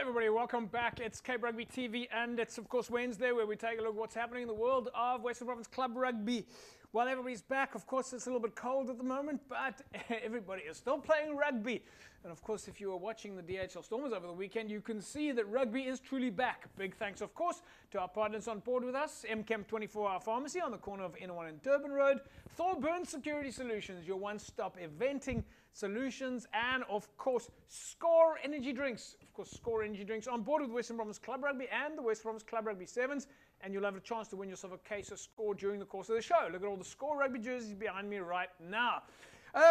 everybody, welcome back. It's Cape Rugby TV, and it's of course Wednesday, where we take a look at what's happening in the world of Western Province Club Rugby. While everybody's back, of course it's a little bit cold at the moment, but everybody is still playing rugby. And of course, if you were watching the DHL Stormers over the weekend, you can see that rugby is truly back. Big thanks, of course, to our partners on board with us, MCAM 24-hour Pharmacy on the corner of N1 and Durban Road, THORBURN Security Solutions, your one-stop eventing solutions, and of course, Score Energy Drinks. Of course, Score Energy Drinks on board with Western Province Club Rugby and the Western Province Club Rugby Sevens, and you'll have a chance to win yourself a case of Score during the course of the show. Look at all the Score Rugby jerseys behind me right now.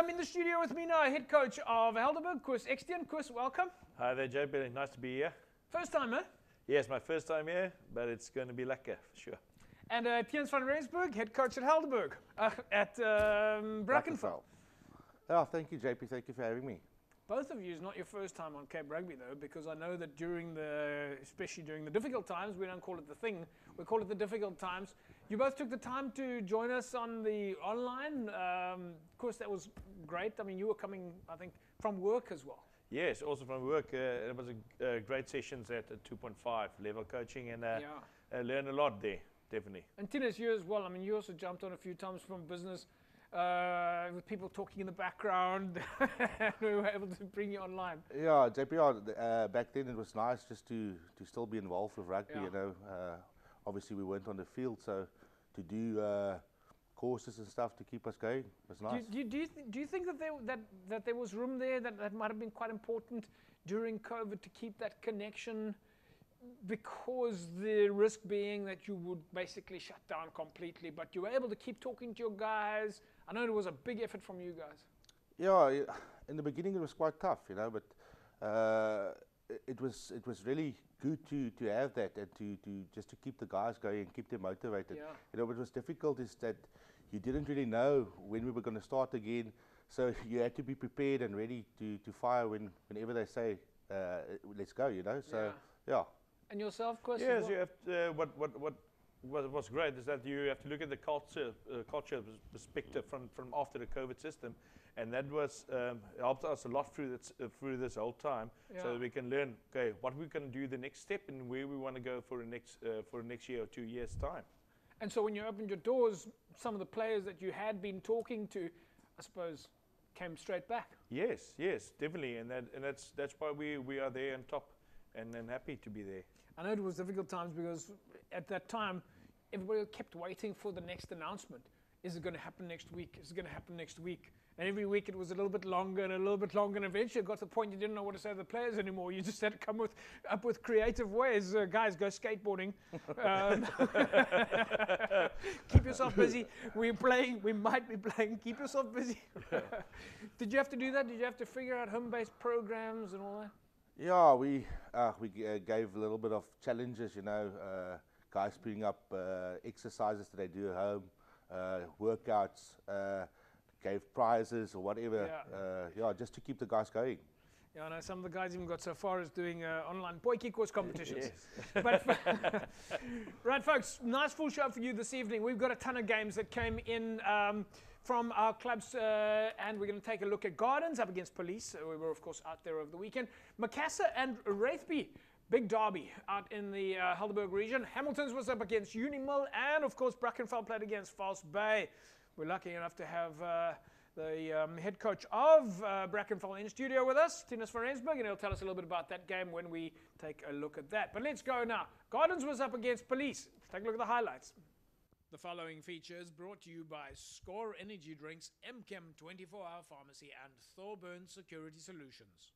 In the studio with me now, head coach of Helderberg, Koos Ekstein. Koos, welcome. Hi there, JP. Nice to be here. First time, eh? Yes, my first time here, but it's going to be lekker, for sure. And Tiens van Rensburg, head coach at Helderberg, at Brackenfell. Oh, thank you, JP. Thank you for having me. Both of you is not your first time on Cape Rugby, though, because I know that especially during the difficult times, we don't call it the thing, we call it the difficult times. You both took the time to join us on the online. Of course, that was great. I mean, you were coming, I think, from work as well. Yes, also from work. It was a great sessions at 2.5 level coaching, and learned a lot there, definitely. And Tinus, you as well. I mean, you also jumped on a few times from business. With people talking in the background, we were able to bring you online. Yeah, JP, back then it was nice just to still be involved with rugby, you know. Obviously we weren't on the field, so to do courses and stuff to keep us going was nice. Do you think that there was room there that might have been quite important during COVID to keep that connection? Because the risk being that you would basically shut down completely, but you were able to keep talking to your guys. I know it was a big effort from you guys. Yeah, in the beginning it was quite tough, you know, but it was really good to have that and to just to keep the guys going and keep them motivated. Yeah. You know, what was difficult is that you didn't really know when we were going to start again, so you had to be prepared and ready to fire whenever they say let's go, you know. So yeah. And yourself, Chris? Yes, you have to, what's great is that you have to look at the culture perspective from after the COVID system, and that was helped us a lot through this whole time, so that we can learn, okay, what we can do the next step and where we want to go for the next year or 2 years time. And so when you opened your doors, some of the players that you had been talking to, I suppose, came straight back. Yes, definitely, and that's why we are there on top. And I'm happy to be there. I know it was difficult times because at that time, everybody kept waiting for the next announcement. Is it going to happen next week? Is it going to happen next week? And every week it was a little bit longer and a little bit longer, and eventually it got to the point you didn't know what to say to the players anymore. You just had to come up with creative ways. Guys, go skateboarding. Keep yourself busy. We might be playing. Keep yourself busy. Did you have to do that? Did you have to figure out home-based programs and all that? Yeah, we gave a little bit of challenges, you know, guys putting up exercises that they do at home, workouts, gave prizes or whatever, just to keep the guys going. Yeah, I know some of the guys even got so far as doing online boykie course competitions. Yes. But right, folks, nice full show for you this evening. We've got a ton of games that came in from our clubs, and we're going to take a look at Gardens up against Police. We were, of course, out there over the weekend. Macassar and Rathby, big derby out in the Helderberg region. Hamilton's was up against Unimill, and, of course, Brackenfell played against False Bay. We're lucky enough to have the head coach of Brackenfell in studio with us, Tinus van Rensburg, and he'll tell us a little bit about that game when we take a look at that. But let's go now. Gardens was up against Police. Let's take a look at the highlights. The following features brought to you by Score Energy Drinks, MCAM 24-hour Pharmacy, and THORBURN Security Solutions.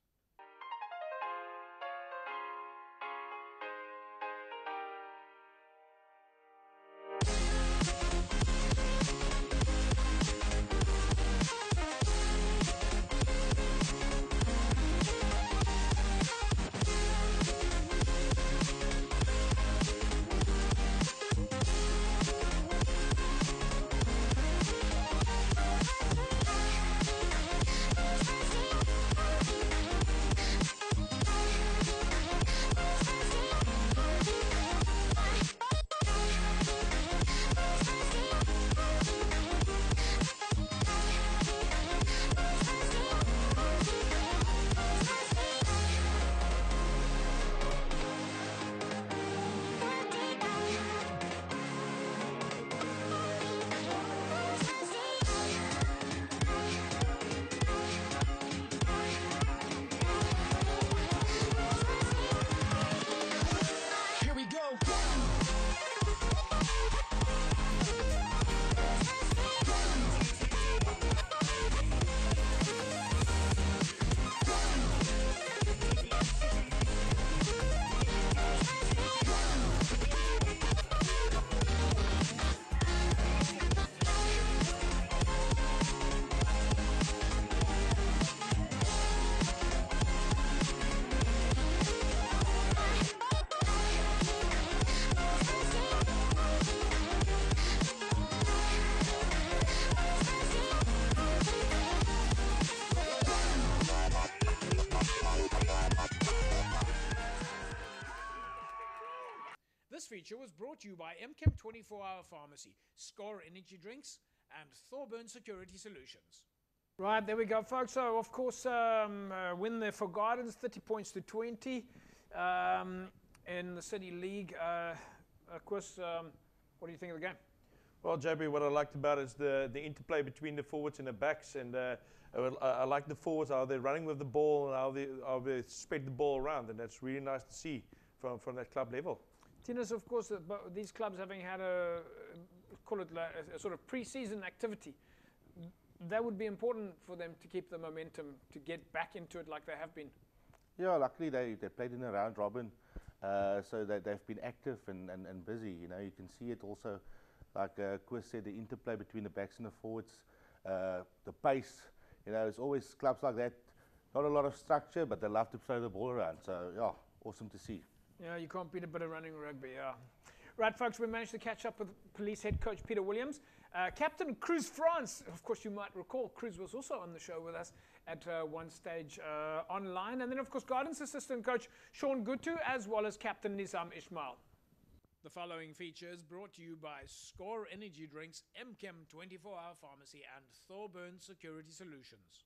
feature was brought to you by MChem 24-Hour Pharmacy, Score Energy Drinks, and THORBURN Security Solutions. Right, there we go, folks. So, of course, win there for Gardens, 30 points to 20 in the City League. Of course, what do you think of the game? Well, JB, what I liked about it is the interplay between the forwards and the backs, and I like the forwards, how they're running with the ball and how they spread the ball around, and that's really nice to see from that club level. Tinus, of course, these clubs having had call it like a sort of pre-season activity, that would be important for them to keep the momentum, to get back into it like they have been. Yeah, luckily they played in a round robin, so they've been active and busy. You know, you can see it also, like Chris said, the interplay between the backs and the forwards, the pace. You know, there's always clubs like that, not a lot of structure, but they love to throw the ball around. So, yeah, awesome to see. Yeah, you can't beat a bit of running rugby, yeah. Right, folks, we managed to catch up with police head coach Peter Williams. Captain Cruz France, of course, you might recall, Cruz was also on the show with us at one stage online. And then, of course, Gardens assistant coach Sean Gutu, as well as Captain Nizam Ismail. The following feature is brought to you by Score Energy Drinks, MChem 24-Hour Pharmacy, and THORBURN Security Solutions.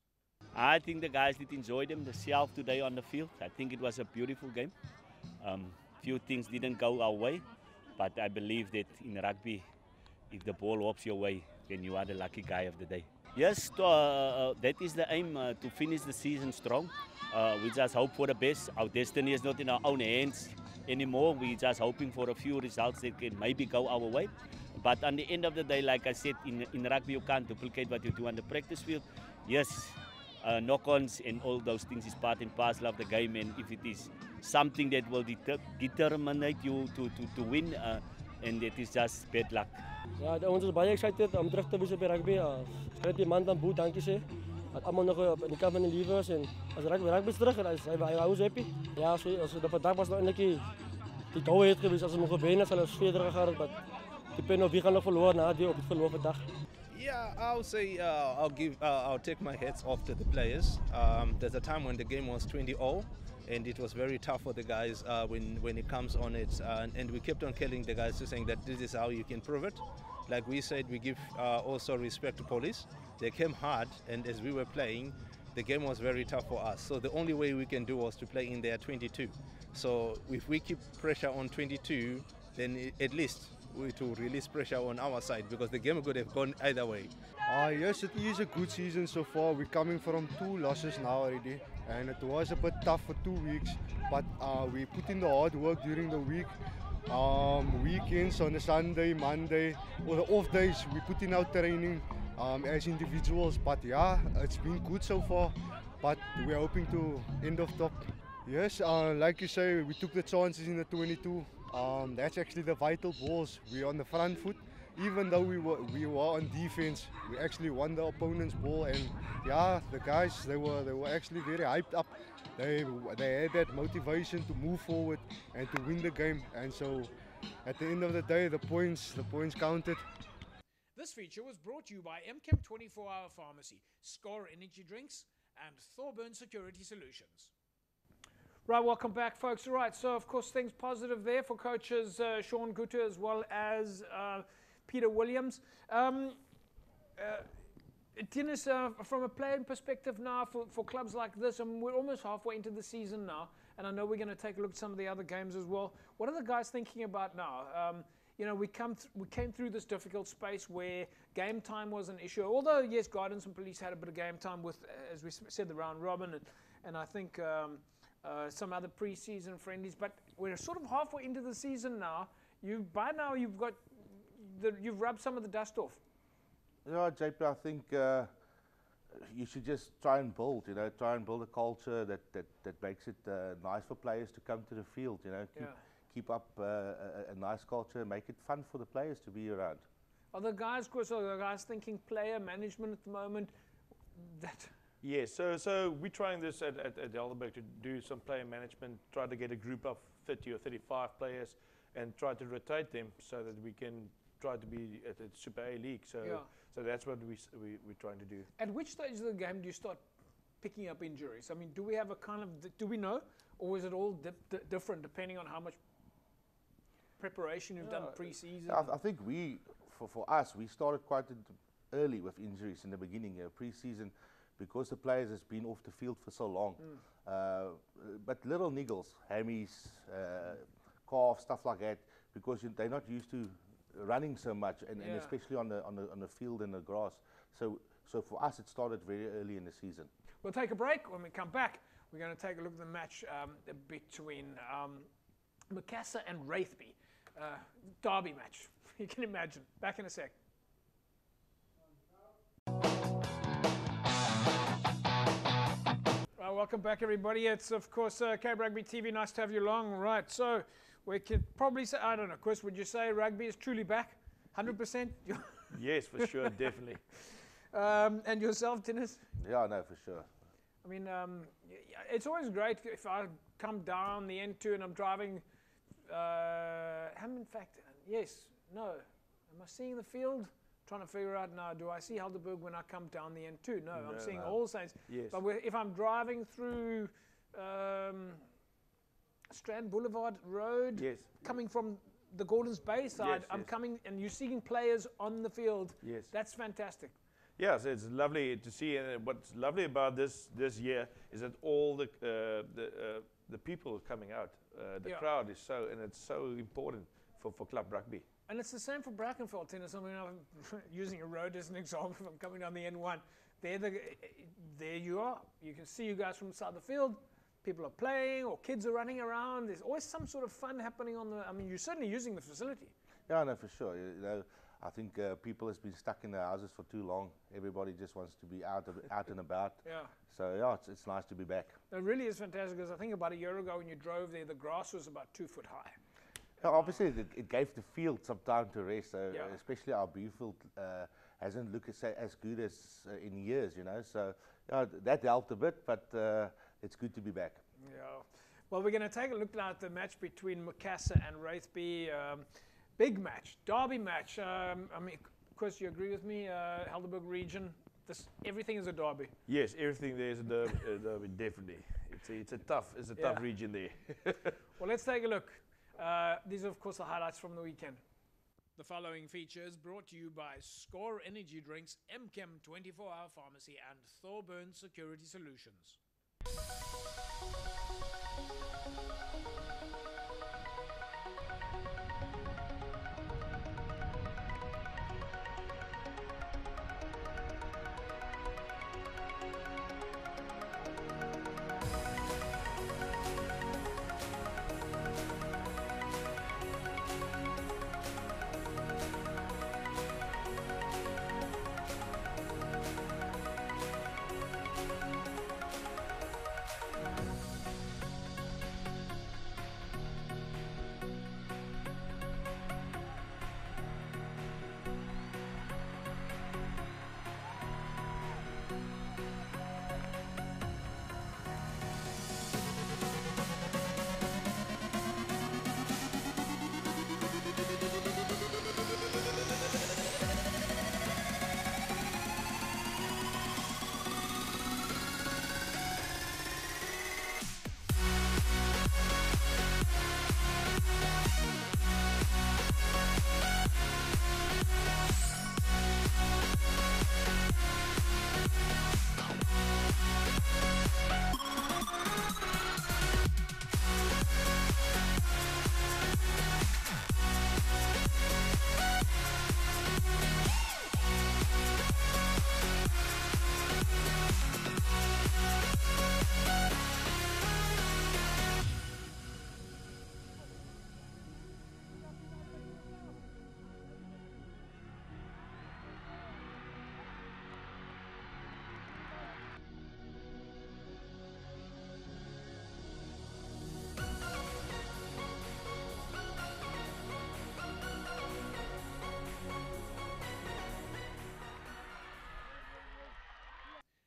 I think the guys did enjoy themselves today on the field. I think it was a beautiful game. Few things didn't go our way, but I believe that in rugby, if the ball hops your way, then you are the lucky guy of the day. Yes, that is the aim, to finish the season strong. We just hope for the best. Our destiny is not in our own hands anymore. We're just hoping for a few results that can maybe go our way. But at the end of the day, like I said, in rugby you can't duplicate what you do on the practice field. Yes, knock-ons and all those things is part and parcel of the game, and if it is something that will determine you to win, and that is just bad luck. Ja, ons is baie excited om terug te wees op die rugby. Skryf die man dan boet, dankie sê. Dat almal nog op die kant van die liefers en as rugby is terug en hy was happy. Ja, so dat vandag was nou eintlik die goue het gewees as ons nog gewen het, sal ons verder gegaan het, maar depend of wie gaan nog verloor na die op die verloor vandag. Yeah, I'll say I'll take my hats off to the players. There's a time when the game was 20-0, and it was very tough for the guys when it comes on it, and we kept on killing the guys, saying that this is how you can prove it. Like we said, we give also respect to police. They came hard, and as we were playing, the game was very tough for us. So the only way we can do was to play in their 22. So if we keep pressure on 22, then at least to release pressure on our side, because the game could have gone either way. Yes, it is a good season so far. We're coming from 2 losses now already, and it was a bit tough for 2 weeks, but we put in the hard work during the week. Weekends on a Sunday, Monday, or the off days, we put in our training as individuals, but yeah, it's been good so far, but we're hoping to end off top. Yes, like you say, we took the chances in the 22. That's actually the vital balls. We're on the front foot. Even though we were on defense, we actually won the opponent's ball, and yeah, the guys they were actually very hyped up. They had that motivation to move forward and to win the game, and so at the end of the day, the points counted. This feature was brought to you by MChem 24-Hour Pharmacy, Score Energy Drinks, and THORBURN Security Solutions. Right, welcome back, folks. Right, so of course things positive there for coaches Sean Gutu as well as Peter Williams. Dennis, from a playing perspective now for clubs like this, and we're almost halfway into the season now, and I know we're going to take a look at some of the other games as well. What are the guys thinking about now? You know, we came through this difficult space where game time was an issue. Although, yes, Gardens and Police had a bit of game time with, as we said, the round robin, and I think some other pre-season friendlies. But we're sort of halfway into the season now. By now you've rubbed some of the dust off. Yeah, JP, I think you should just try and build a culture that makes it nice for players to come to the field. You know, keep up a nice culture, make it fun for the players to be around. Are the guys thinking player management at the moment? Yes, so we're trying this at Helderberg to do some player management, try to get a group of 30 or 35 players and try to rotate them so that we can try to be at the Super A League. So that's what we're trying to do. At which stage of the game do you start picking up injuries? I mean, do we have do we know, or is it all different depending on how much preparation you've done pre-season? I think for us, we started quite early with injuries in the beginning, pre-season, because the players has been off the field for so long. But little niggles, hammies, calf, stuff like that, because they're not used to running so much, and especially on the field and the grass. So for us, it started very early in the season. We'll take a break. When we come back, we're going to take a look at the match between Macassar and Rathby. Derby match, you can imagine. Back in a sec. Welcome back, everybody. It's, of course, Cape Rugby TV. Nice to have you along. Right, so we could probably say, I don't know, Chris, would you say rugby is truly back? 100%? Yes, for sure, definitely. And yourself, Dennis? Yeah, no, for sure. I mean, it's always great if I come down the N2 and I'm driving, in fact, yes, no. Am I seeing the field? Trying to figure out now, do I see Helderberg when I come down the N2? No, I'm seeing All Saints. Yes. But if I'm driving through Strand Boulevard Road, coming from the Gordons Bay side, I'm coming and you're seeing players on the field. Yes. That's fantastic. Yes, it's lovely to see. And what's lovely about this year is that all the people are coming out. The crowd is and it's so important for club rugby. And it's the same for Brackenfell tennis. I mean, I'm using a road as an example. If I'm coming down the N1, there you are. You can see you guys from inside the field. People are playing or kids are running around. There's always some sort of fun happening on the. I mean, you're certainly using the facility. Yeah, no, for sure. You know, I think people has been stuck in their houses for too long. Everybody just wants to be out and about. Yeah. So yeah, it's nice to be back. It really is fantastic because I think about a year ago when you drove there, the grass was about 2 foot high. Yeah, obviously, it gave the field some time to rest. So especially our B field hasn't looked as good as in years, you know. So that helped a bit, but it's good to be back. Yeah. Well, we're going to take a look now at the match between Macassar and Rathby. Big match, derby match. I mean, of course, you agree with me, Helderberg region. Everything is a derby. Yes, everything there is a derby, definitely. It's a tough region there. Well, let's take a look. These are, of course, the highlights from the weekend. The following features brought to you by Score Energy Drinks, MChem 24-Hour Pharmacy, and THORBURN Security Solutions.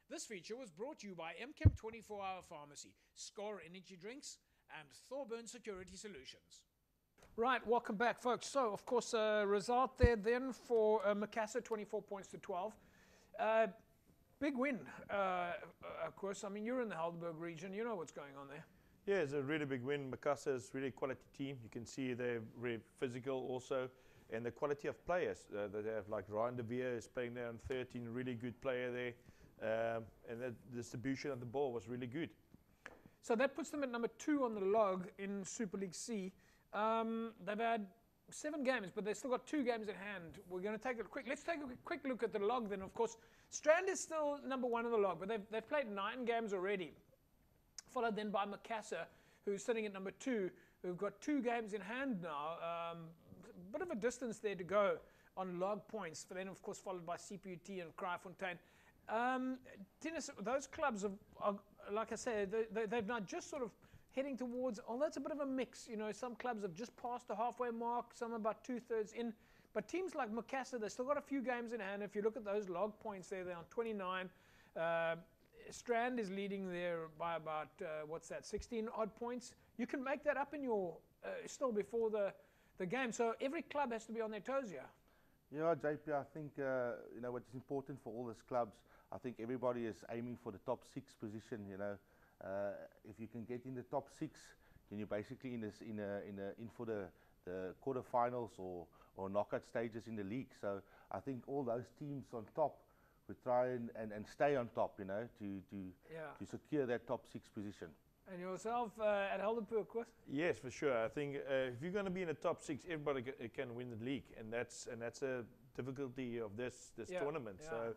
This feature was brought to you by MChem 24-Hour Pharmacy, Score Energy Drinks, and THORBURN Security Solutions. Right, welcome back, folks. So, of course, result there then for Macassar, 24 points to 12. Big win, of course. I mean, you're in the Helderberg region. You know what's going on there. Yeah, it's a really big win. Macassar is really a quality team. You can see they're very physical also, and the quality of players that they have, like Ryan de Beer is playing there on 13, really good player there, and the distribution of the ball was really good. So that puts them at number 2 on the log in Super League C. They've had 7 games, but they've still got 2 games at hand. We're going to take a quick. Let's take a quick look at the log. Then, of course, Strand is still number 1 on the log, but they've played 9 games already. Followed then by Macassar, who's sitting at number 2, who've got 2 games in hand now. A bit of a distance there to go on log points. But then, of course, followed by CPUT and Kraaifontein. Tennis, those clubs are, like I said, they've now just sort of heading towards, although it's a bit of a mix. You know, some clubs have just passed the halfway mark, some are about 2/3 in. But teams like Macassar, they've still got a few games in hand. If you look at those log points there, they're on 29. Strand is leading there by about, 16 odd points. You can make that up in your, still before the game. So every club has to be on their toes here. Yeah, JP, I think, what's important for all these clubs, I think everybody is aiming for the top 6 position, you know. If you can get in the top 6, then you're basically in for the quarterfinals or knockout stages in the league. So I think all those teams on top we try and stay on top, you know, to secure that top 6 position. And yourself at Helderberg, of course? Yes, for sure. I think if you're going to be in the top 6, everybody can win the league, and that's a difficulty of this tournament. Yeah. So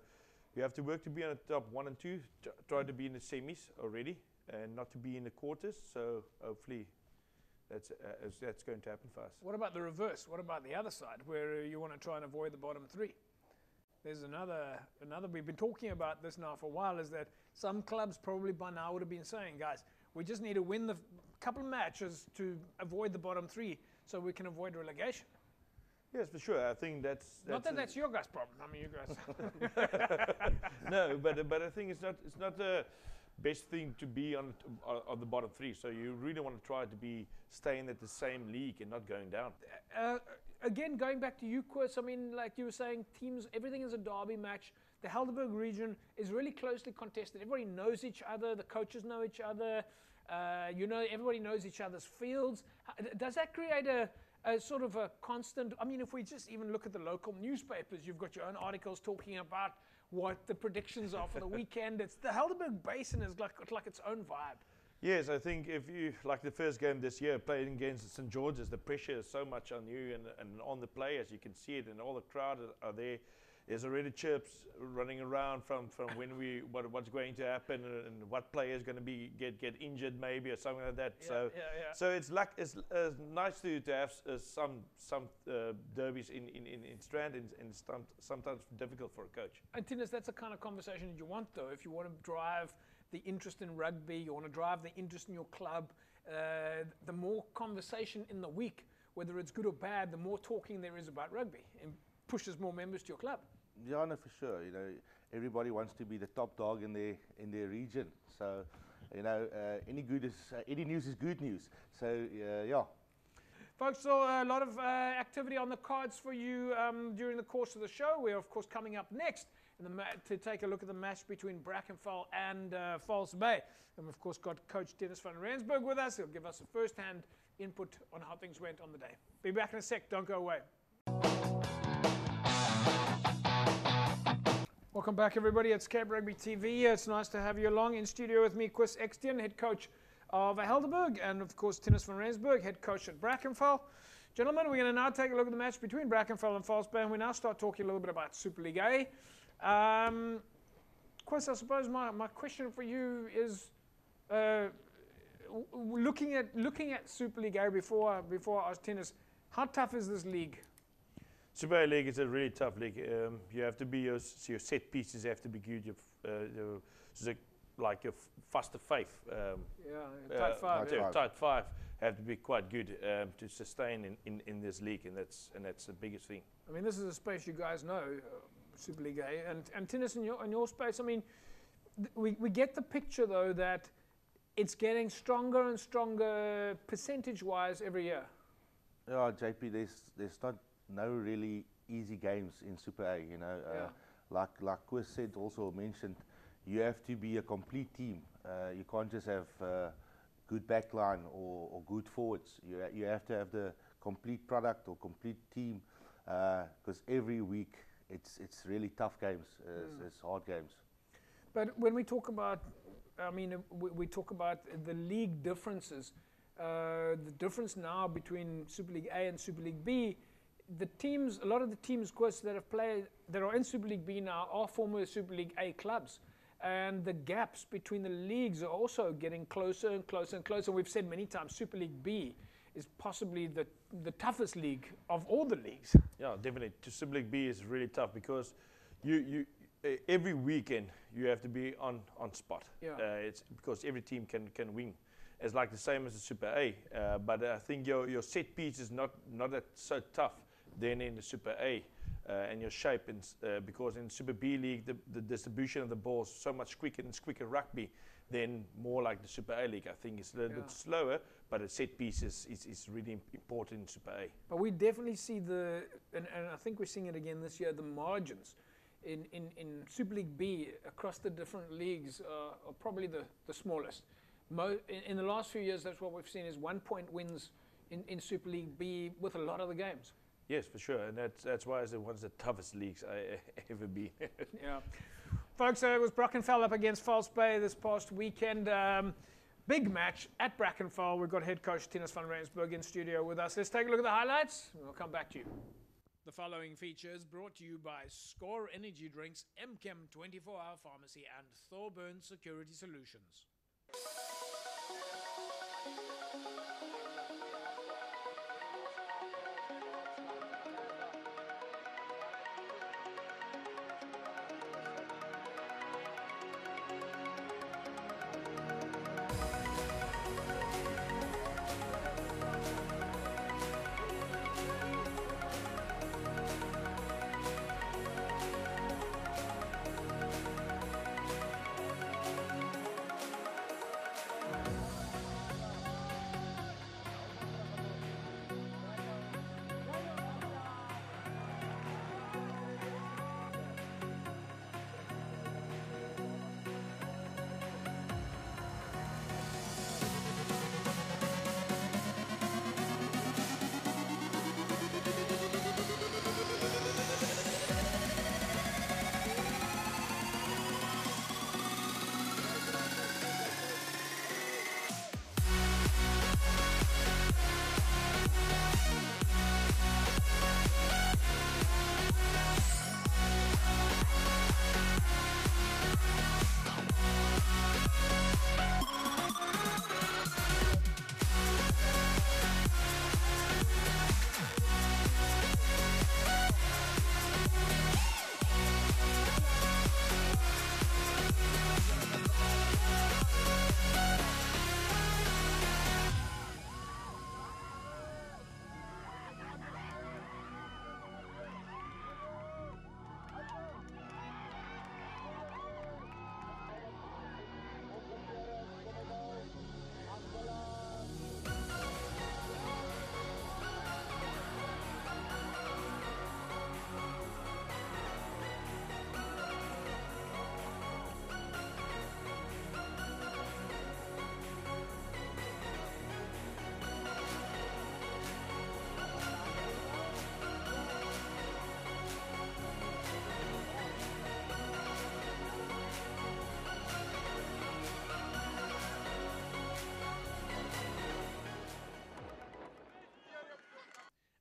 you have to work to be on the top 1 and 2, try to be in the semis already, and not to be in the quarters. So hopefully that's going to happen for us. What about the reverse? What about the other side, where you want to try and avoid the bottom 3? There's another. We've been talking about this now for a while. Is that some clubs probably by now would have been saying, guys, we just need to win the couple of matches to avoid the bottom 3, so we can avoid relegation. Yes, for sure. I think that's not that that's your guys' problem. I mean, you guys. No, but I think it's not the best thing to be on the bottom 3. So you really want to try to be staying at the same league and not going down. Again, going back to you, Chris, I mean, like you were saying, teams, everything is a derby match. The Helderberg region is really closely contested. Everybody knows each other. The coaches know each other. Everybody knows each other's fields. Does that create a sort of a constant? I mean, if we just even look at the local newspapers, you've got your own articles talking about what the predictions are for the weekend. It's the Helderberg Basin is like its own vibe. Yes, I think if you, like the first game this year, playing against St. George's, the pressure is so much on you and on the players. You can see it, and all the crowd are there. There's already chirps running around from when what's going to happen and what player is going to be get injured maybe or something like that. So it's nice to have some derbies in Strand and sometimes difficult for a coach. And Tinus, that's the kind of conversation that you want, though. If you want to drive the interest in rugby, you want to drive the interest in your club, the more conversation in the week, whether it's good or bad, the more talking there is about rugby and pushes more members to your club. Yeah, no, for sure. You know, everybody wants to be the top dog in their region. So, you know, any news is good news. So, yeah. Folks, so a lot of activity on the cards for you during the course of the show. We're, of course, coming up next to take a look at the match between Brackenfell and False Bay. And we've, of course, got Coach Dennis van Rensburg with us. He'll give us a first-hand input on how things went on the day. Be back in a sec. Don't go away. Welcome back, everybody. It's Cape Rugby TV. It's nice to have you along. In studio with me, Chris Extian, head coach of Helderberg, and of course, Tinus van Rensburg, head coach at Brackenfell. Gentlemen, we're going to now take a look at the match between Brackenfell and False Bay, and we now start talking a little bit about Super League A. Chris, I suppose my question for you is, looking at Super League A before I ask Tinus, how tough is this league? Super A League is a really tough league. You have to be your set pieces have to be good. Like your faster faith. Tight five have to be quite good to sustain in this league, and that's the biggest thing. I mean, this is a space you guys know, Super League A, and Tinus in your space. I mean, we get the picture though that it's getting stronger and stronger percentage-wise every year. Yeah, JP, there's not no really easy games in Super A. You know, like Chris said, also mentioned, you have to be a complete team. You can't just have good backline or good forwards. You have to have the complete product or complete team, because every week it's really tough games, it's hard games. But when we talk about, I mean, we talk about the league differences. The difference now between Super League A and Super League B, the teams, a lot of the teams, of course, that have played, that are in Super League B now are former Super League A clubs. And the gaps between the leagues are also getting closer and closer and closer. We've said many times, Super League B is possibly the toughest league of all the leagues. Yeah, definitely. Super League B is really tough because you every weekend you have to be on spot. Yeah. It's because every team can win. It's like the same as the Super A, but I think your set piece is not that so tough than in the Super A, and your shape, because in Super B League the distribution of the ball is so much quicker, and it's quicker rugby than more like the Super A League. I think it's a little bit slower, but a set piece is really important in Super A. But we definitely see and I think we're seeing it again this year, the margins in Super League B across the different leagues are probably the smallest. In the last few years, that's what we've seen is 1 point wins in Super League B with a lot of the games. Yes, for sure, and that's why it's one of the toughest leagues I ever been. Yeah, folks, it was Brackenfell up against False Bay this past weekend. Big match at Brackenfell. We've got head coach Tinus van Rensburg in studio with us. Let's take a look at the highlights, and we'll come back to you. The following feature is brought to you by Score Energy Drinks, MChem 24-hour Pharmacy, and THORBURN Security Solutions.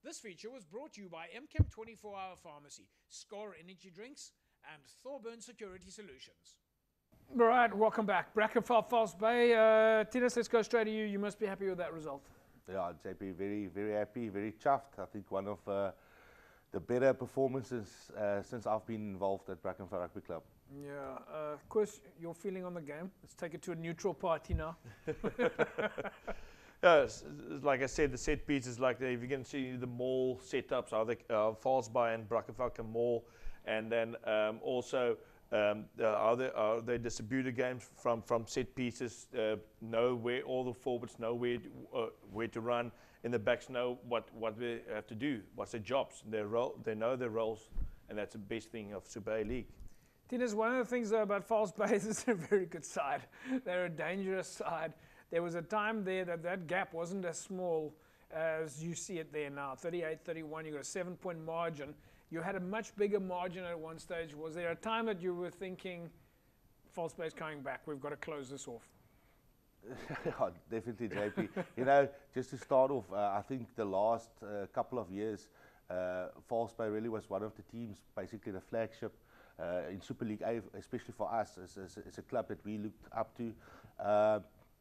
This feature was brought to you by MChem 24-hour Pharmacy, Score Energy Drinks, and THORBURN Security Solutions. All right, welcome back. Brackenfell, False Bay. Tinus, let's go straight to you. You must be happy with that result. Yeah, JP, very, very happy, very chuffed. I think one of the better performances since I've been involved at Brackenfell Rugby Club. Yeah, of course, your feeling on the game. Let's take it to a neutral party now. Yeah, like I said, the set pieces, like if you can see the maul setups, are the False Bay and Brackenfell maul, and then also are they distributed games from set pieces, know where all the forwards know where to run, and the backs know what they have to do, what's their jobs, their role, they know their roles, and that's the best thing of Super A League. Tinus, one of the things though about False Bay is they're a very good side. They're a dangerous side. there was a time there that gap wasn't as small as you see it there now. 38-31, you got a 7-point margin. You had a much bigger margin at one stage. Was there a time that you were thinking, false base coming back, we've got to close this off? Yeah, definitely, JP. You know, just to start off, I think the last couple of years, False Bay really was one of the teams, basically the flagship in Super League A, especially for us as a club that we looked up to.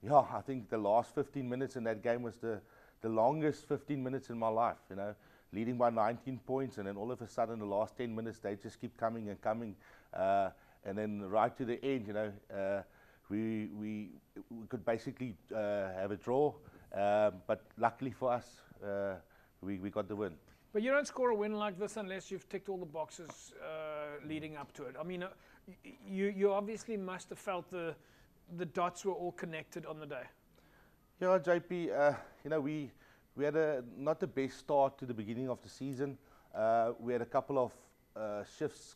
Yeah, I think the last 15 minutes in that game was the longest 15 minutes in my life, you know, leading by 19 points, and then all of a sudden the last 10 minutes, they just keep coming and coming. And then right to the end, you know, we could basically have a draw, but luckily for us, we got the win. But you don't score a win like this unless you've ticked all the boxes leading up to it. I mean, you obviously must have felt the dots were all connected on the day. Yeah, JP, you know, we had not the best start to the beginning of the season. We had a couple of shifts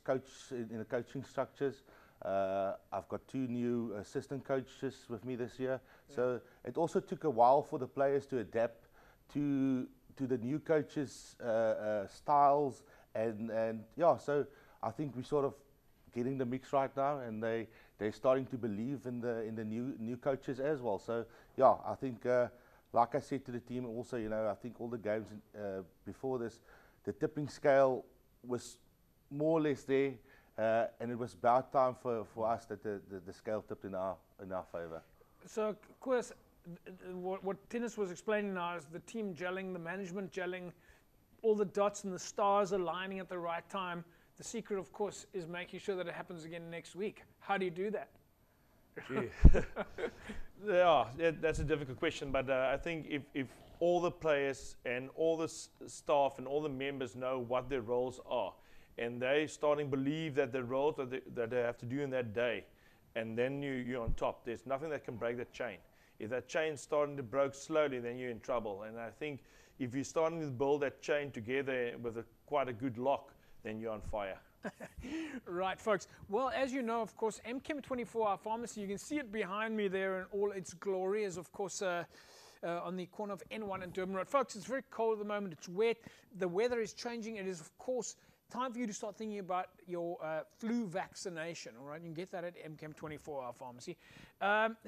in the coaching structures. I've got 2 new assistant coaches with me this year. Yeah. So it also took a while for the players to adapt to the new coaches' styles, and yeah, so I think we're sort of getting the mix right now, and they're starting to believe in the new coaches as well. So yeah, I think like I said to the team also, you know, I think all the games before this, the tipping scale was more or less there, and it was about time for us that the scale tipped in our favour. So of course, what Tennis was explaining now is the team gelling, the management gelling, all the dots and the stars aligning at the right time. The secret, of course, is making sure that it happens again next week. How do you do that? Yeah, that's a difficult question, but I think if all the players and all the staff and all the members know what their roles are, and they starting to believe that the roles that they have to do in that day, and then you're on top, there's nothing that can break that chain. If that chain's starting to break slowly, then you're in trouble. And I think if you're starting to build that chain together with quite a good lock, then you're on fire. Right, folks. Well, as you know, of course, MChem 24-hour pharmacy, you can see it behind me there in all its glory, is of course on the corner of N1 and Durban Road. Folks, it's very cold at the moment. It's wet. The weather is changing. It is, of course, time for you to start thinking about your flu vaccination, all right? You can get that at MChem 24-hour pharmacy.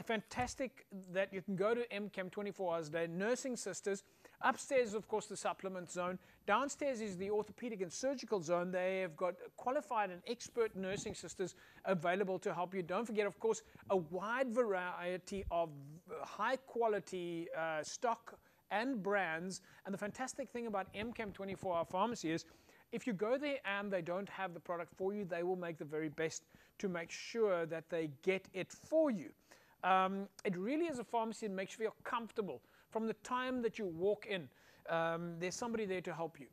Fantastic that you can go to MChem 24 hours a day. Nursing sisters. Upstairs is, of course, the supplement zone. Downstairs is the orthopedic and surgical zone. They have got qualified and expert nursing sisters available to help you. Don't forget, of course, a wide variety of high-quality stock and brands. And the fantastic thing about MChem 24-hour pharmacy is if you go there and they don't have the product for you, they will make the very best to make sure that they get it for you. It really is a pharmacy that makes you feel comfortable. From the time that you walk in, there's somebody there to help you.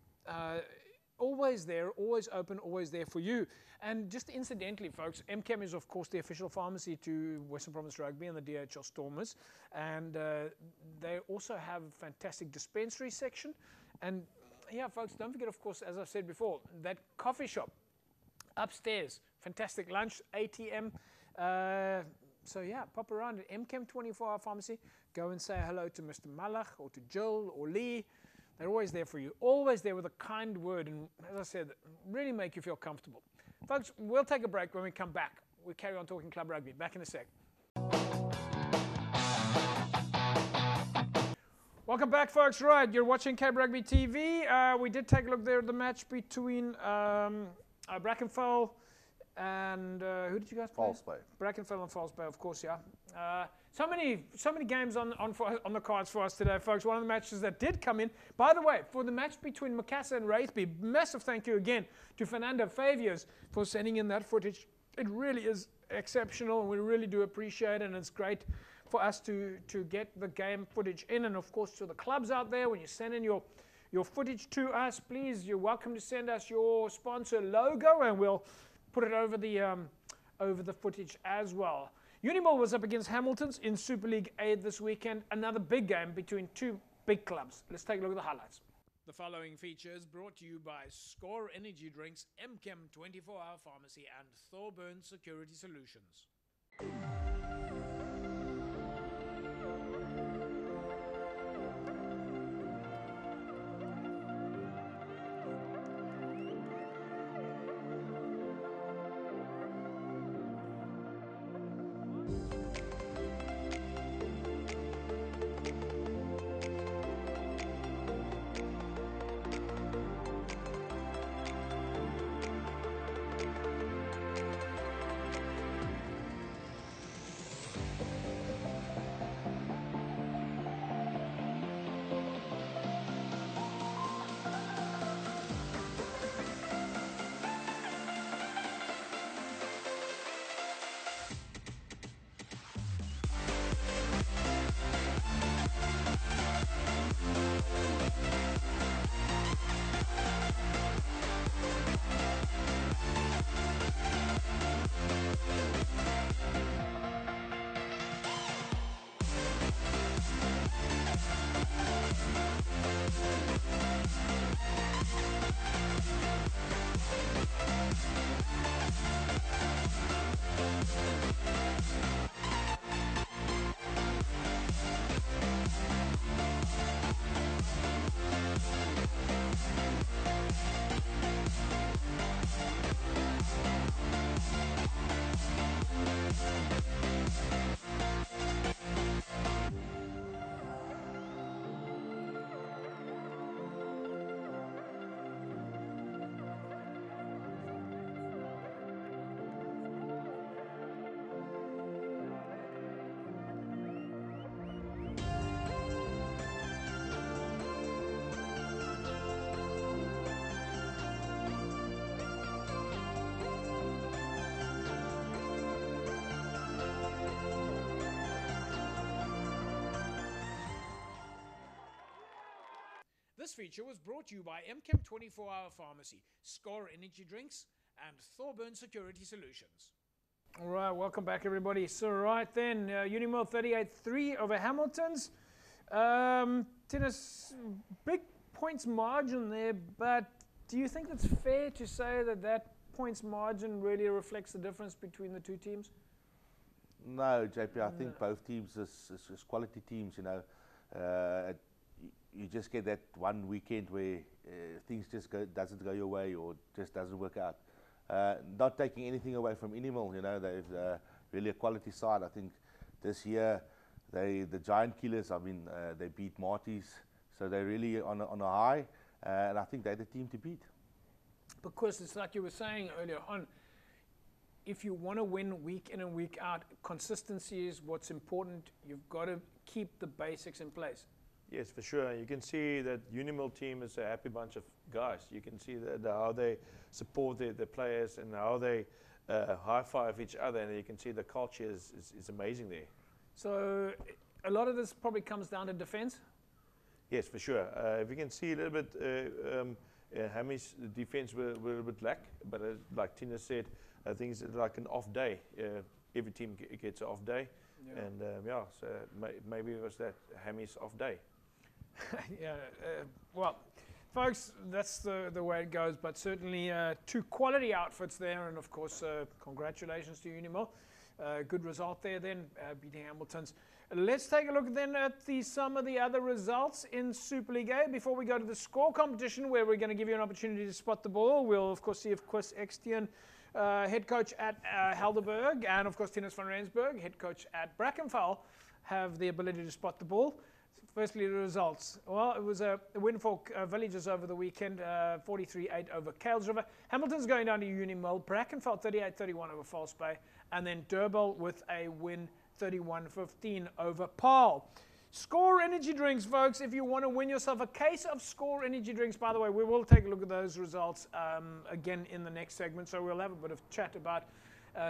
Always there, always open, always there for you. And just incidentally, folks, MChem is, of course, the official pharmacy to Western Province Rugby and the DHL Stormers. And they also have a fantastic dispensary section. And yeah, folks, don't forget, of course, as I said before, that coffee shop upstairs. Fantastic lunch, ATM. So yeah, pop around at MChem 24-hour pharmacy. Go and say hello to Mr. Malach or to Jill or Lee. They're always there for you. Always there with a kind word. And as I said, really make you feel comfortable. Folks, we'll take a break. When we come back, we'll carry on talking club rugby. Back in a sec. Welcome back, folks. Right, you're watching Cape Rugby TV. We did take a look there at the match between Brackenfell and who did you guys play? False Bay. Brackenfell and False Bay, of course, yeah. So many games on the cards for us today, folks. One of the matches that did come in. By the way, for the match between Macassar and Rathby, massive thank you again to Fernando Faviers for sending in that footage. It really is exceptional, and we really do appreciate it, and it's great for us to get the game footage in. And of course, to the clubs out there, when you send in your footage to us, please, you're welcome to send us your sponsor logo, and we'll put it over the footage as well. Unimall was up against Hamilton's in Super League A this weekend. Another big game between two big clubs. Let's take a look at the highlights. The following feature is brought to you by Score Energy Drinks, MChem 24-hour pharmacy, and THORBURN Security Solutions. This feature was brought to you by MChem 24-Hour Pharmacy, Score Energy Drinks, and THORBURN Security Solutions. All right, welcome back, everybody. So right then, Unimil 38-3 over Hamilton's. Tennis, big points margin there, but do you think it's fair to say that that points margin really reflects the difference between the two teams? No, JP, I think both teams is quality teams, you know. You just get that one weekend where things just doesn't go your way or just doesn't work out. Not taking anything away from Unimil, you know, they've really a quality side. I think this year the giant killers, I mean, they beat Marty's, so they're really on a high, and I think they're the team to beat. Because it's like you were saying earlier on, if you want to win week in and week out, consistency is what's important. You've got to keep the basics in place. Yes, for sure. You can see that Unimil team is a happy bunch of guys. You can see how they support the players and how they high-five each other, and you can see the culture is amazing there. So a lot of this probably comes down to defense? Yes, for sure. If you can see a little bit, Hammy's defense were a little bit lack, but like Tina said, I think it's like an off day. Every team gets an off day, and yeah, so maybe it was that Hammy's off day. Yeah, well, folks, that's the way it goes, but certainly two quality outfits there, and of course, congratulations to Unimil. Good result there then, beating Hamilton's. Let's take a look then at some of the other results in Super League A before we go to the score competition, where we're going to give you an opportunity to spot the ball. We'll, of course, see if Chris Extian, head coach at Helderberg, and, of course, Tinus van Rensburg, head coach at Brackenfell, have the ability to spot the ball. Firstly, the results. Well, it was a win for Villages over the weekend, 43-8 over Kales River. Hamilton's going down to Unimil. Brackenfell 38-31 over False Bay. And then Durban with a win 31-15 over Paarl. Score energy drinks, folks. If you want to win yourself a case of Score energy drinks, by the way, we will take a look at those results again in the next segment. So we'll have a bit of chat about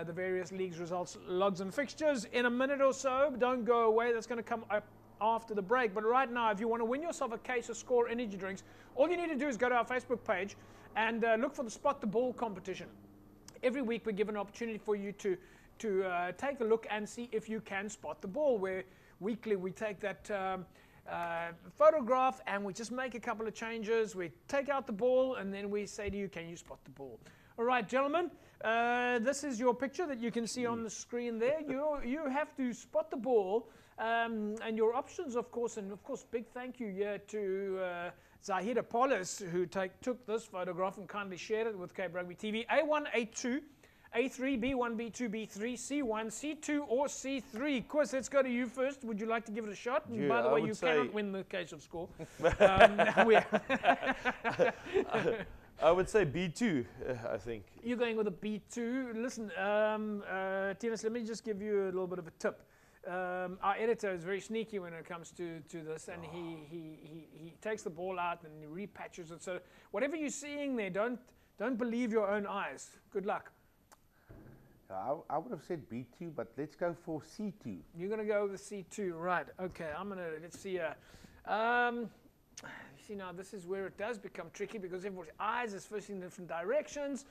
the various leagues' results, logs and fixtures in a minute or so. Don't go away. That's going to come up after the break. But right now, if you want to win yourself a case of Score energy drinks, all you need to do is go to our Facebook page and look for the Spot the Ball competition. Every week we give an opportunity for you to take a look and see if you can spot the ball, where weekly we take that photograph and we just make a couple of changes. We take out the ball and then we say to you, can you spot the ball? All right, gentlemen, this is your picture that you can see on the screen there. You have to spot the ball, and your options, of course, and of course, big thank you here to Zahida Polis, who took this photograph and kindly shared it with Cape Rugby TV. A1, A2, A3, B1, B2, B3, C1, C2, or C3. Chris, let's go to you first. Would you like to give it a shot? Yeah, by the way, you cannot win the case of Score. I would say B2, I think. You're going with a B2. Listen, Tinus, let me just give you a little bit of a tip. Our editor is very sneaky when it comes to this, and he takes the ball out and he repatches it. So whatever you're seeing there, don't believe your own eyes. Good luck. I would have said B2, but let's go for C2. You're going to go with C2, right? Okay, let's see here. See, now this is where it does become tricky because everyone's eyes is facing in different directions.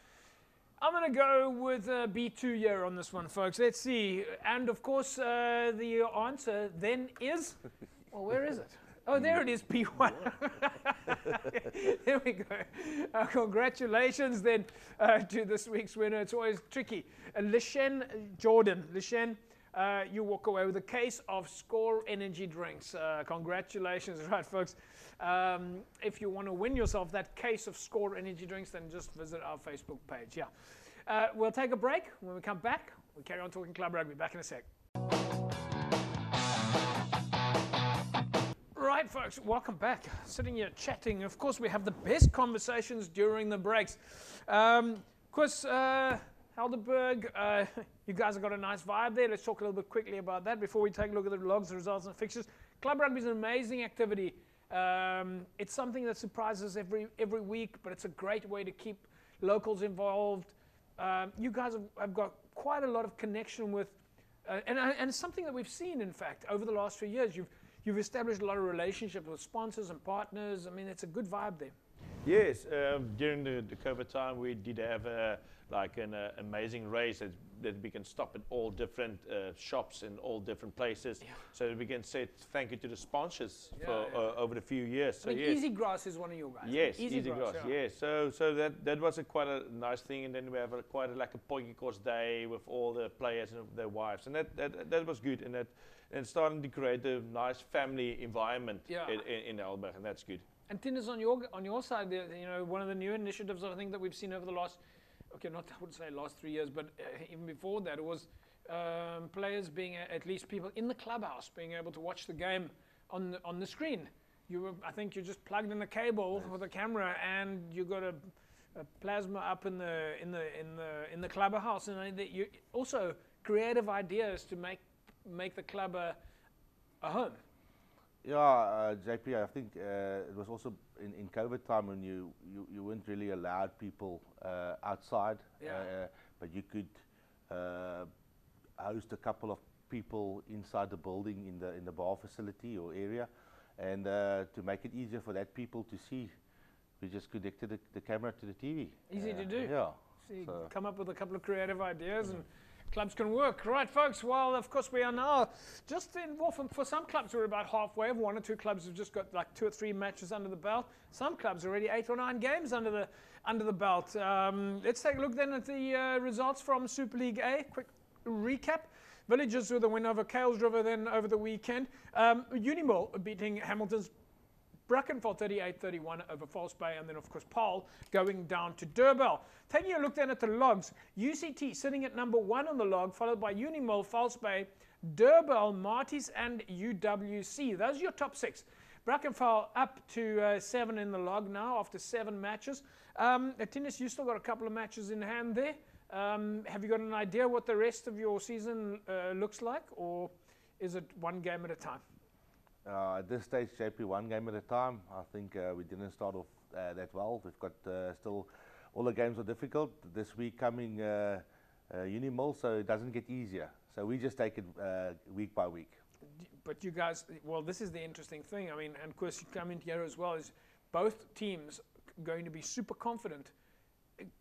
I'm going to go with B2 here on this one, folks. Let's see. And, of course, the answer then is, well, where is it? Oh, there it is, P1. There we go. Congratulations then to this week's winner. It's always tricky. Lishen Jordan. Lishen, you walk away with a case of Score energy drinks. Congratulations. Right, folks. If you want to win yourself that case of Score energy drinks, then just visit our Facebook page. Yeah. We'll take a break. When we come back, we'll carry on talking club rugby. Back in a sec. Right, folks, welcome back. Sitting here chatting. Of course, we have the best conversations during the breaks. Chris, Helderberg, you guys have got a nice vibe there. Let's talk a little bit quickly about that before we take a look at the logs, the results, and fixtures. Club rugby is an amazing activity. It's something that surprises every week, but it's a great way to keep locals involved. You guys have got quite a lot of connection with, and it's something that we've seen, in fact, over the last few years. you've established a lot of relationships with sponsors and partners. I mean, it's a good vibe there. Yes, during the COVID time, we did have like an amazing race that we can stop at all different shops in all different places, so that we can say thank you to the sponsors for over the few years. So yes. Easy Grass is one of your guys. Yes, Easy Grass. Yes, so that was quite a nice thing, and then we have quite like a pointy course day with all the players and their wives, and that was good, and starting to create a nice family environment in Elburg, and that's good. And Tinus, on your side, you know, one of the new initiatives I think that we've seen over the last, I wouldn't say last 3 years, but even before that, it was players being at least people in the clubhouse being able to watch the game on the screen. I think you just plugged in a cable with a camera, and you got a plasma up in the clubhouse, and you also creative ideas to make the club a home. Yeah, JP, I think it was also in COVID time when you weren't really allowed people outside, but you could host a couple of people inside the building in the bar facility or area, and to make it easier for that people to see, we just connected the camera to the TV. Easy to do. Yeah. So come up with a couple of creative ideas and clubs can work. Right, folks, well, of course, we are now just for some clubs, we're about halfway. One or two clubs have just got like 2 or 3 matches under the belt. Some clubs already 8 or 9 games under the belt. Let's take a look then at the results from Super League A. Quick recap. Villagers with a win over Kales River then over the weekend. Unimall beating Hamilton's Brackenfell 38-31 over False Bay, and then of course Paul going down to Durbell. Taking a look then at the logs, UCT sitting at number 1 on the log, followed by Unimall, False Bay, Durbell, Marties and UWC. Those are your top 6. Brackenfell up to 7 in the log now after 7 matches. Tinus, you still got a couple of matches in hand there. Have you got an idea what the rest of your season looks like, or is it one game at a time? At this stage, JP, one game at a time. I think we didn't start off that well. We've got still, all the games are difficult. This week coming Unimall, so it doesn't get easier. So we just take it week by week. But you guys, well, this is the interesting thing. I mean, and of course you come in here as well, is both teams going to be super confident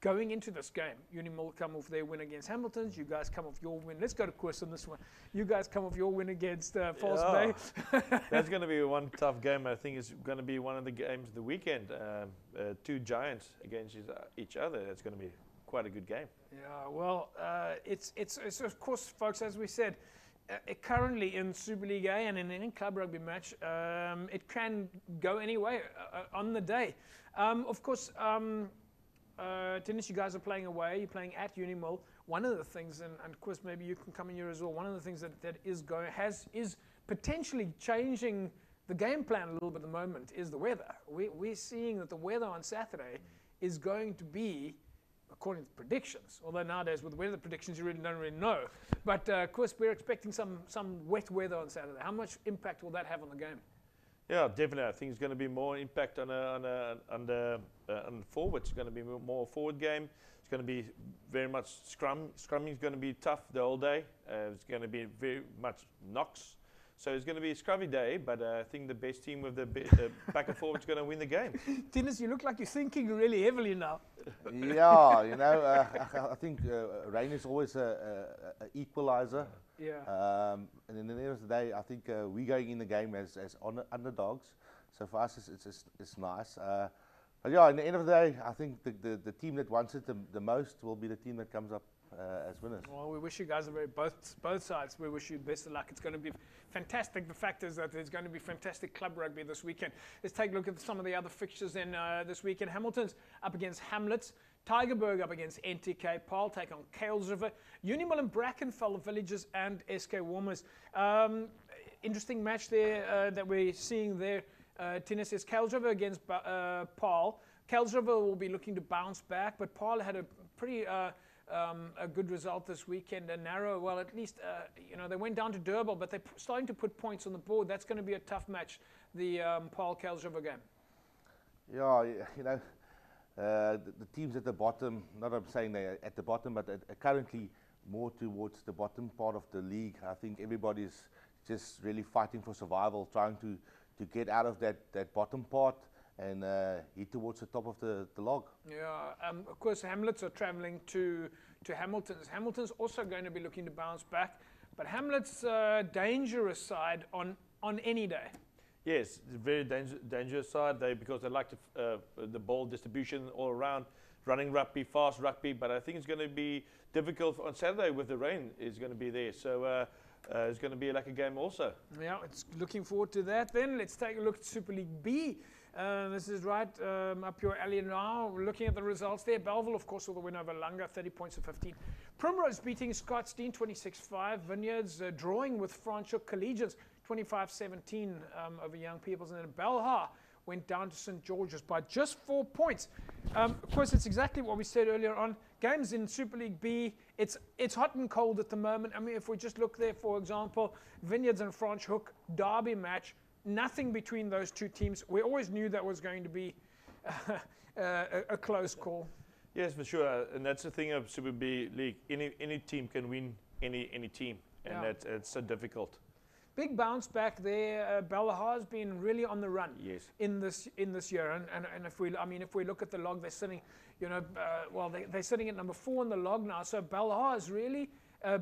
going into this game. Unimall come off their win against Hamilton's. You guys come off your win. Let's go to Chris on this one. You guys come off your win against False Bay. That's going to be one tough game. I think it's going to be one of the games of the weekend. 2 giants against each other. That's going to be quite a good game. Yeah, well, it's of course, folks, as we said, currently in Super League A and in any club rugby match, it can go any way on the day. Of course, Tinus, you guys are playing away. You're playing at Unimall. One of the things, and of course maybe you can come in here as well. One of the things that is potentially changing the game plan a little bit at the moment is the weather. We're seeing that the weather on Saturday is going to be, according to predictions. Although nowadays with weather predictions you really don't really know. But of course we're expecting some wet weather on Saturday. How much impact will that have on the game? Yeah, definitely. I think it's going to be more impact on the forward. It's going to be more forward game. It's going to be very much scrum. Scrumming is going to be tough the whole day. It's going to be very much knocks. So it's going to be a scrubby day, but I think the best team with the back and forward is going to win the game. Tinus, you look like you're thinking really heavily now. Yeah, you know, I think rain is always an equalizer. Yeah. And in the end of the day, I think we're going in the game as underdogs. So for us, it's nice. But yeah, in the end of the day, I think the team that wants it the most will be the team that comes up as winners. Well, we wish you guys both sides. We wish you best of luck. It's going to be fantastic. The fact is that there's going to be fantastic club rugby this weekend. Let's take a look at some of the other fixtures in this weekend. Hamilton's up against Hamlets. Tigerberg up against NTK. Paarl take on Kales River. Unimall and Brackenfell, the Villagers and SK Warmers. Interesting match there that we're seeing there. Tinus is Kales River against Paarl. Kales River will be looking to bounce back, but Paarl had a pretty a good result this weekend. A narrow, well, at least you know, they went down to Durbell, but they're starting to put points on the board. That's going to be a tough match, the Paarl Kales River game. Yeah, you know. The teams at the bottom, not I'm saying they're at the bottom, but currently more towards the bottom part of the league. I think everybody's just really fighting for survival, trying to get out of that bottom part and head towards the top of the log. Yeah, of course, Hamlets are travelling to Hamilton's. Hamilton's also going to be looking to bounce back, but Hamlet's dangerous side on any day. Yes, it's a very dangerous side because they like the ball distribution all around, running rugby, fast rugby, but I think it's going to be difficult on Saturday with the rain is going to be there. So it's going to be like a game also. Yeah, it's looking forward to that then. Let's take a look at Super League B. This is right up your alley now. We're looking at the results there. Belleville, of course, with the win over Langa, 30 points to 15. Primrose beating Scottsdene, 26-5. Vineyards drawing with Franschhoek Collegians, 25-17 over Young Peoples. And then Belhar went down to St. George's by just 4 points. Of course, it's exactly what we said earlier on. Games in Super League B, it's hot and cold at the moment. I mean, if we just look there, for example, Vineyards and Franschhoek derby match, nothing between those two teams. We always knew that was going to be a close call. Yes, for sure. And that's the thing of Super B League. Any team can win any team, and it's so difficult. Big bounce back there. Belhaar's been really on the run. Yes. In this year, and if we look at the log, they're sitting, they're sitting at number 4 in the log now. So Belhaar has really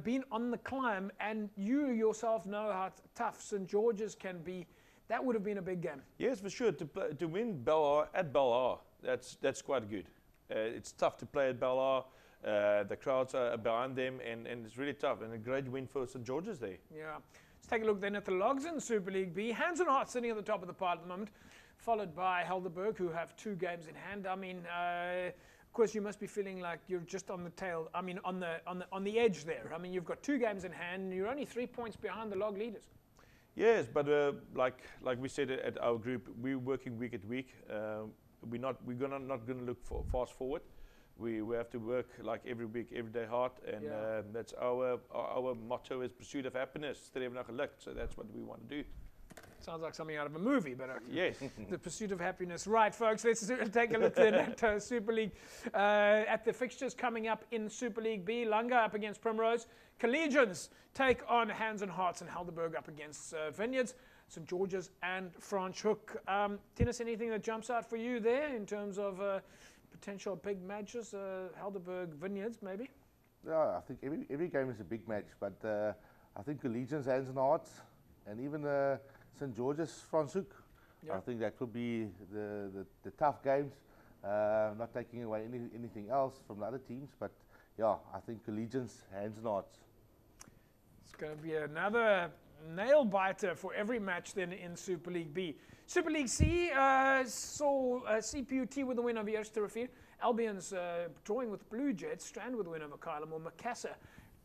been on the climb, and you yourself know how tough St. George's can be. That would have been a big game. Yes, for sure. To win Belhar at Belhar, that's quite good. It's tough to play at Belhar. The crowds are behind them, and it's really tough. And a great win for St. George's there. Yeah. Let's take a look then at the logs in Super League B. Hands and Hearts sitting at the top of the pile at the moment, followed by Helderberg, who have 2 games in hand. I mean, of course, you must be feeling like you're just on the tail. I mean, on the edge there. I mean, you've got 2 games in hand, and you're only 3 points behind the log leaders. Yes, but like we said at our group, we're working week at week. We're not going to look fast forward. We have to work like every week, every day hard, and that's our motto is pursuit of happiness. Streven naar geluk. So that's what we want to do. Sounds like something out of a movie, but yes, the pursuit of happiness. Right, folks, let's take a look then at Super League, at the fixtures coming up in Super League B. Langa up against Primrose. Collegians take on Hands and Hearts, and Helderberg up against Vineyards, St. George's and Franschhoek. Tinus, anything that jumps out for you there in terms of potential big matches? Helderberg, Vineyards, maybe? Yeah, I think every game is a big match, but I think Collegians, Hands and Hearts, and even St. George's, Franschhoek. I think that will be the tough games. Not taking away anything else from the other teams, but yeah, I think Collegians, Hands and Hearts. It's going to be another nail biter for every match then in Super League B. Super League C saw CPUT with the win over Eerste Albions drawing with Blue Jets, Strand with the win over Kylemore, Macassar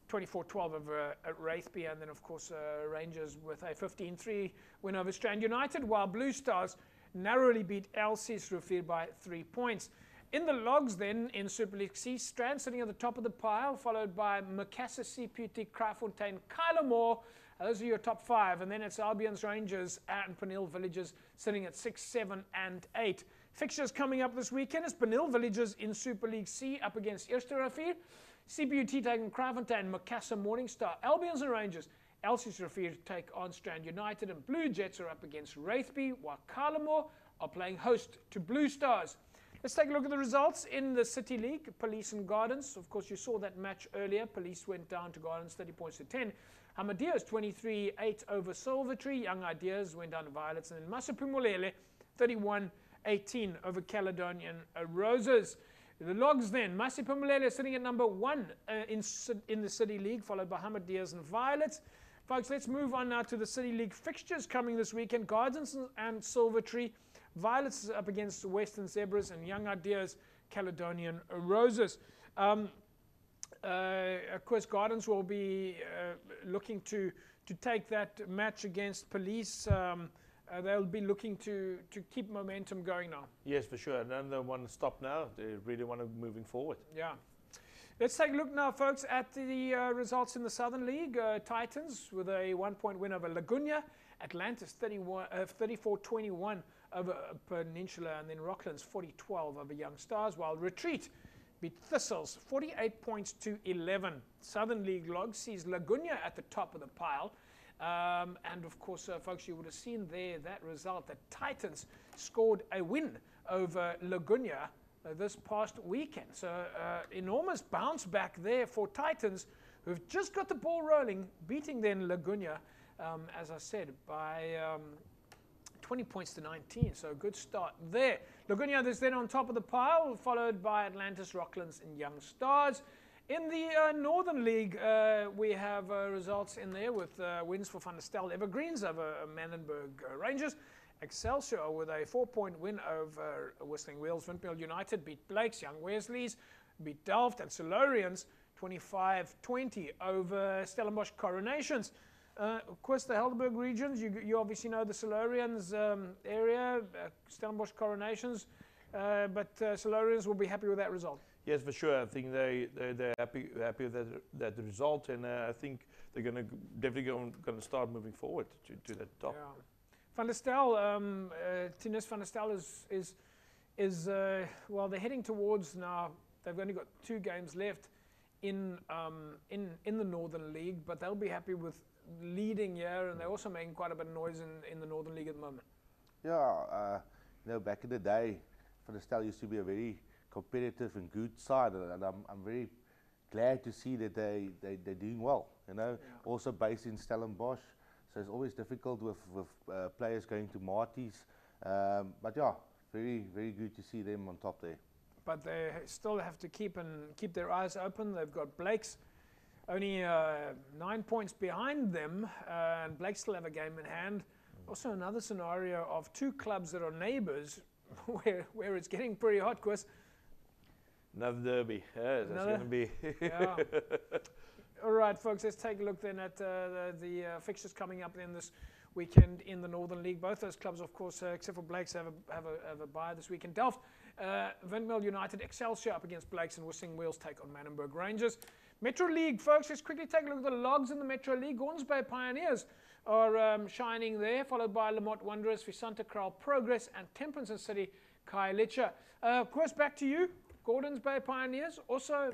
24-12 over Rathby, and then of course Rangers with a 15-3 win over Strand United, while Blue Stars narrowly beat Elsies by 3 points. In the logs then in Super League C, Strand sitting at the top of the pile, followed by Macassar, CPUT, Kraaifontein, Kylemore. Those are your top 5, and then it's Albions, Rangers, and Peninsula Villages sitting at 6, 7, and 8. Fixtures coming up this weekend is Peninsula Villages in Super League C up against Eerste CPUT taking Kraaifontein, Macassar, Morningstar, Albions and Rangers. Elsies take on Strand United, and Blue Jets are up against Rathby, while Kylemore are playing host to Blue Stars. Let's take a look at the results in the City League. Police and Gardens. Of course, you saw that match earlier. Police went down to Gardens 30 points to 10. Hamadias 23-8 over Silvertree. Young Ideas went down to Violets. And then Masipimolele 31-18 over Caledonian Roses. The logs then. Masipimolele sitting at number 1 in the City League, followed by Hamadias and Violets. Folks, let's move on now to the City League fixtures coming this weekend. Gardens and Silvertree. Violets up against Western Zebras, and Young Ideas, Caledonian Roses. Of course, Gardens will be looking to take that match against Police. They'll be looking to keep momentum going now. Yes, for sure. And then they want to stop now. They really want to moving forward. Yeah. Let's take a look now, folks, at the results in the Southern League. Titans with a 1-point win over Laguna. Atlantis 34-21 over Peninsula, and then Rocklands 40-12 over Young Stars, while Retreat beat Thistles 48 points to 11. Southern League log sees Laguna at the top of the pile, And of course, folks, you would have seen there that result that Titans scored a win over Laguna this past weekend. So enormous bounce back there for Titans, who've just got the ball rolling, beating then Laguna, as I said, by 20 points to 19. So a good start there. Laguna is then on top of the pile, followed by Atlantis, Rocklands, and Young Stars. In the Northern League, we have results in there with wins for Van der Stel Evergreens over Manenberg Rangers. Excelsior with a 4-point win over Whistling Wheels. Windmill United beat Blakes. Young Wesley's beat Delft. And Silurians 25-20 over Stellenbosch Coronations. Of course, the Helderberg regions, you obviously know the Silurians area, Stellenbosch Coronations, but Silurians will be happy with that result. Yes, for sure. I think they're happy with that result, and I think they're definitely going to start moving forward to the top. Yeah. Van der Stel, Tinus Van der Stel is well, they're heading towards now. They've only got 2 games left in the Northern League, but they'll be happy with leading here, and they're also making quite a bit of noise in the Northern League at the moment. Yeah, back in the day, Van der Stel used to be a very competitive and good side, and I'm very glad to see that they're doing well. Also based in Stellenbosch, so it's always difficult with players going to Marties. But yeah, very very good to see them on top there. But they still have to keep their eyes open. They've got Blake's only 9 points behind them, and Blake still have a game in hand. Also another scenario of 2 clubs that are neighbours, where it's getting pretty hot, Chris. Another derby. Yeah, that's going to be. Yeah. All right, folks, let's take a look then at the fixtures coming up then this weekend in the Northern League. Both those clubs, of course, except for Blakes, have a bye this weekend. Delft, Windmill United, Excelsior up against Blakes, and Whistling Wheels take on Manenberg Rangers. Metro League, folks, let's quickly take a look at the logs in the Metro League. Gordons Bay Pioneers are shining there, followed by Lamont Wanderers, Visanta Kraal Progress, and Temperance City Kylemore. Of course, back to you, Gordons Bay Pioneers. Also,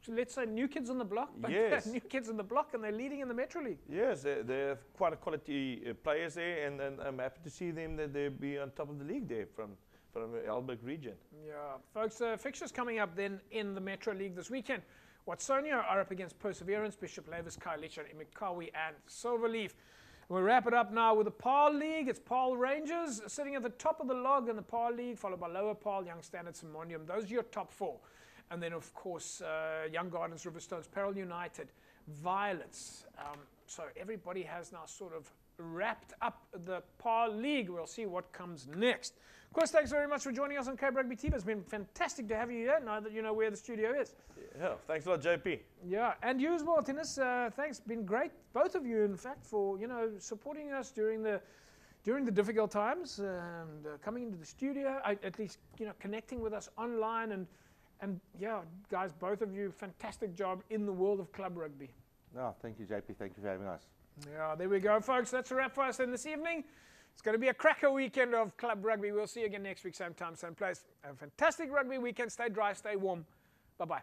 let's say new kids on the block, but yes. New kids on the block, and they're leading in the Metro League. Yes, they're quite a quality players there, and I'm happy to see them that they'll be on top of the league there from the Albion region. Yeah, folks, fixtures coming up then in the Metro League this weekend. Watsonia are up against Perseverance, Bishop Lavis, Kylemore, Imikawi, and Silverleaf. We'll wrap it up now with the Paarl League. It's Paarl Rangers sitting at the top of the log in the Paarl League, followed by Lower Paarl, Young Standards, and Monium. Those are your top 4. And then, of course, Young Gardens, Riverstones, Peril United, Violets. So everybody has now sort of wrapped up the Paarl League. We'll see what comes next. Of course, thanks very much for joining us on Cape Rugby TV. It's been fantastic to have you here, now that you know where the studio is. Yeah, thanks a lot, JP. Yeah, and you as well, Tinus. Thanks, been great, both of you, in fact, for supporting us during the difficult times and coming into the studio. At least connecting with us online and yeah, guys, both of you, fantastic job in the world of club rugby. No, thank you, JP. Thank you for having us. Yeah, there we go, folks. That's a wrap for us in this evening. It's going to be a cracker weekend of club rugby. We'll see you again next week, same time, same place. Have a fantastic rugby weekend. Stay dry, stay warm. Bye-bye.